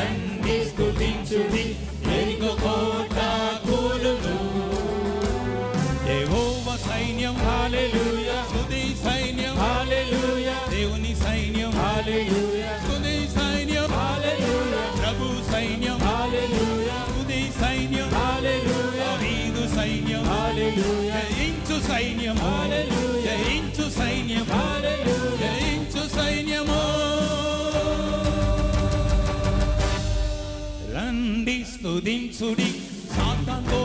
రండి స్తుతించుడి ఎరికో కోట కూలును. యెహోవా సైన్యం హల్లెలూయా స్తుతి సైన్యం హల్లెలూయా దేవుని సైన్యం హల్లెలూయా స్తుతి సైన్యం హల్లెలూయా ప్రభు సైన్యం హల్లెలూయా స్తుతి సైన్యం హల్లెలూయా దావీదు సైన్యం హల్లెలూయా జయించు సైన్యం హల్లెలూయా జయించు సైన్యం హల్లెలూయా జయించు సైన్యము. రండి స్తుతించుడి సాతాను